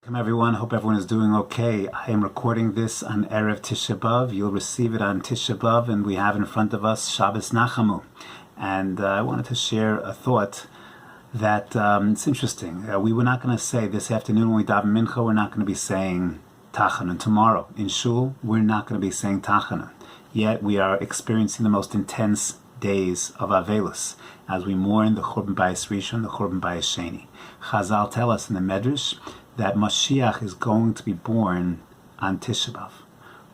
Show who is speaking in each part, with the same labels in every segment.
Speaker 1: Welcome everyone. Hope everyone is doing okay. I am recording this on Erev Tisha B'Av. You'll receive it on Tisha B'Av, and we have in front of us Shabbos Nachamu. And I wanted to share a thought that it's interesting. We were not going to say this afternoon when we daven Mincha, we're not going to be saying Tachanun. Tomorrow in Shul, we're not going to be saying Tachanun. Yet we are experiencing the most intense days of Avelus as we mourn the Churban Bayis Rishon, the Churban Bayis Sheni. Chazal tell us in the Medrash that Mashiach is going to be born on Tisha B'Av.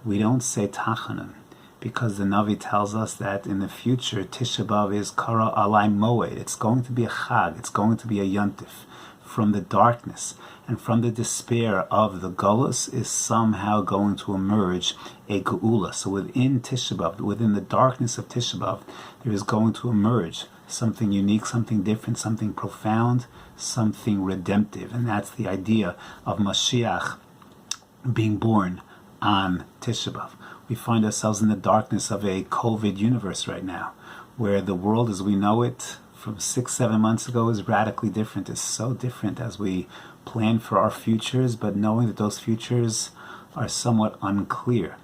Speaker 1: We don't say Tachanun because the Navi tells us that in the future Tisha B'Av is Kara Alai Moed. It's going to be a Chag, it's going to be a Yontif. From the darkness and from the despair of the Golus is somehow going to emerge a Geula. So within Tisha B'Av, within the darkness of Tisha B'Av, there is going to emerge something unique, something different, something profound, something redemptive. And that's the idea of Mashiach being born on Tisha B'Av. We find ourselves in the darkness of a COVID universe right now, where the world as we know it from 6-7 months ago is radically different. It's so different as we plan for our futures, but knowing that those futures are somewhat unclear.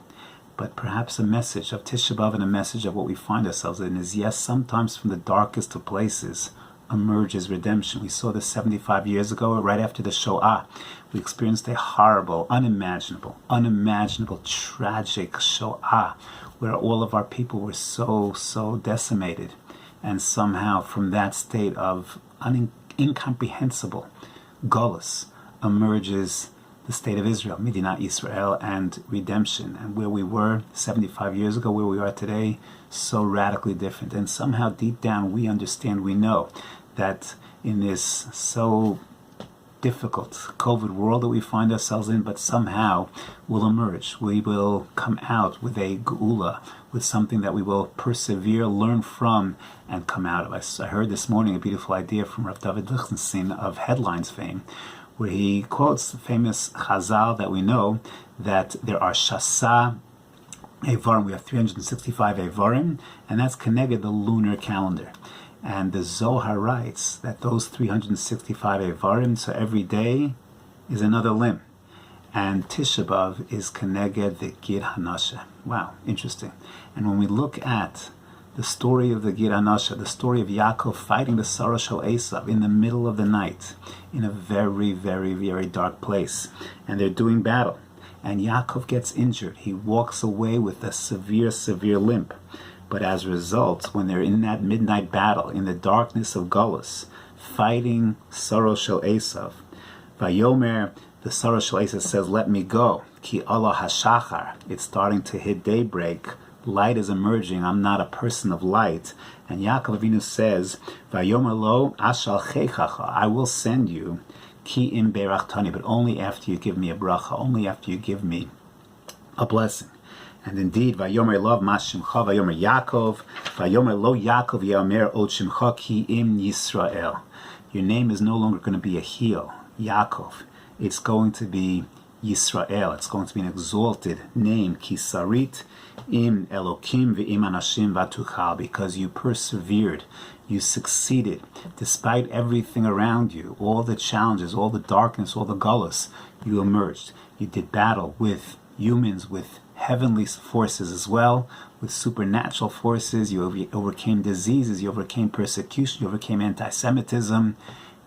Speaker 1: But perhaps a message of Tisha B'Av and a message of what we find ourselves in is, yes, sometimes from the darkest of places emerges redemption. We saw this 75 years ago, right after the Shoah. We experienced a horrible, unimaginable, tragic Shoah, where all of our people were so decimated. And somehow from that state of incomprehensible Golus emerges the state of Israel, Medinat Israel, and redemption. And where we were 75 years ago, where we are today, so radically different. And somehow deep down we understand, we know that in this so difficult COVID world that we find ourselves in, but somehow will emerge. We will come out with a geula, with something that we will persevere, learn from, and come out of. I heard this morning a beautiful idea from Rav David Lichtenstein of Headlines fame, where he quotes the famous Chazal that we know, that there are Shasa Evarim, we have 365 Evarim, and that's connected the lunar calendar. And the Zohar writes that those 365 Evarim, so every day is another limb. And Tisha B'Av is Keneged the Gid Hanasha. Wow, interesting. And when we look at the story of the Gid Hanasha, the story of Yaakov fighting the Sarah Shel Esav in the middle of the night, in a very, very, very dark place, and they're doing battle, and Yaakov gets injured. He walks away with a severe limp. But as a result, when they're in that midnight battle, in the darkness of Golus, fighting Sarah Shel Esav, Vayomer, the Sarah Shel Esav says, "Let me go. Ki Allah hashachar." It's starting to hit daybreak. Light is emerging. I'm not a person of light. And Yaakov Avinu says, "Vayomer lo ashal chechacha." I will send you, ki im berachtani, but only after you give me a bracha, only after you give me a blessing. And indeed, Vayomer lo mashimcha, Vayomer Yaakov, Vayomer lo Yaakov yaomer od shimcha ki im Yisrael. Your name is no longer going to be a heel, Yaakov. It's going to be Yisrael. It's going to be an exalted name, Ki sarit im Elokim ve'im anashim vatuchal, because you persevered, you succeeded, despite everything around you, all the challenges, all the darkness, all the gullus, you emerged. You did battle with humans, with heavenly forces as well, with supernatural forces. You overcame diseases, you overcame persecution, you overcame anti-Semitism,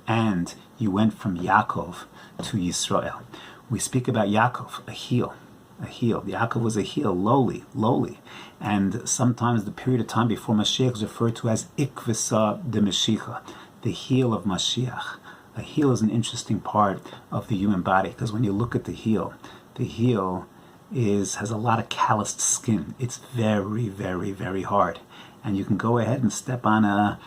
Speaker 1: and you went from Yaakov to Yisrael. We speak about Yaakov, a heel. Yaakov was a heel, lowly. And sometimes the period of time before Mashiach is referred to as Ikvisa de Mashiach, the heel of Mashiach. A heel is an interesting part of the human body, because when you look at the heel has a lot of calloused skin. It's very hard. And you can go ahead and step on a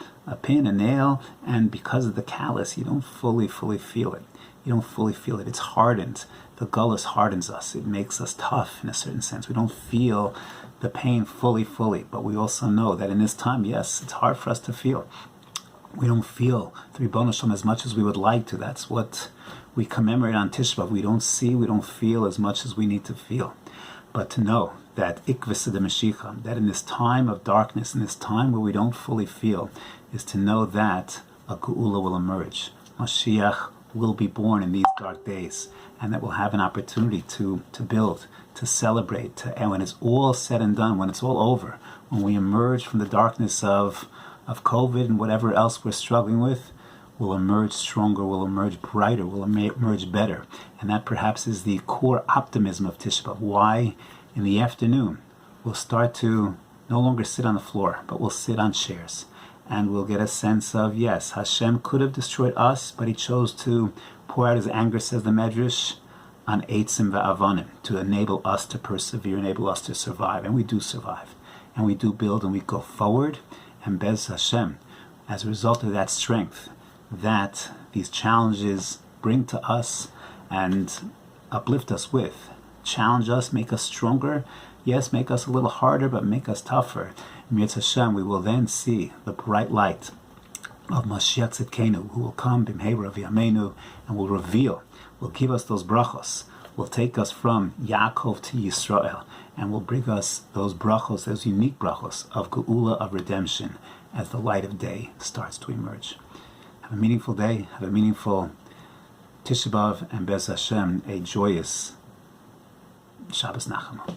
Speaker 1: pin, a nail, and because of the callus, you don't fully feel it. It's hardened. The gullus hardens us. It makes us tough in a certain sense. We don't feel the pain fully. But we also know that in this time, yes, it's hard for us to feel. We don't feel the Ribono Shel Olam as much as we would like to. That's what we commemorate on Tisha B'Av. We don't see, we don't feel as much as we need to feel. But to know that Ikvisa de Mashiach, that in this time of darkness, in this time where we don't fully feel, is to know that a Geula will emerge. Mashiach will be born in these dark days, and that we'll have an opportunity to build, to celebrate, and when it's all said and done, when it's all over, when we emerge from the darkness of COVID and whatever else we're struggling with, we'll emerge stronger, we'll emerge brighter, we'll emerge better. And that perhaps is the core optimism of Tisha B'Av. Why in the afternoon we'll start to no longer sit on the floor, but we'll sit on chairs. And we'll get a sense of, yes, Hashem could have destroyed us, but he chose to pour out his anger, says the Medrash, on Eitzim ve'Avanim, to enable us to persevere, enable us to survive. And we do survive. And we do build, and we go forward. And Bez Hashem, as a result of that strength that these challenges bring to us and uplift us with, challenge us, make us stronger, yes, make us a little harder, but make us tougher. Mirz Hashem, we will then see the bright light of Mashiach Tzidkenu, who will come b'mheira v'yameinu, and will reveal, will give us those brachos, will take us from Yaakov to Yisrael, and will bring us those brachos, those unique brachos of Geula, of redemption, as the light of day starts to emerge. Have a meaningful day, have a meaningful Tisha B'Av, and Bez Hashem, a joyous Shabbos Nachama.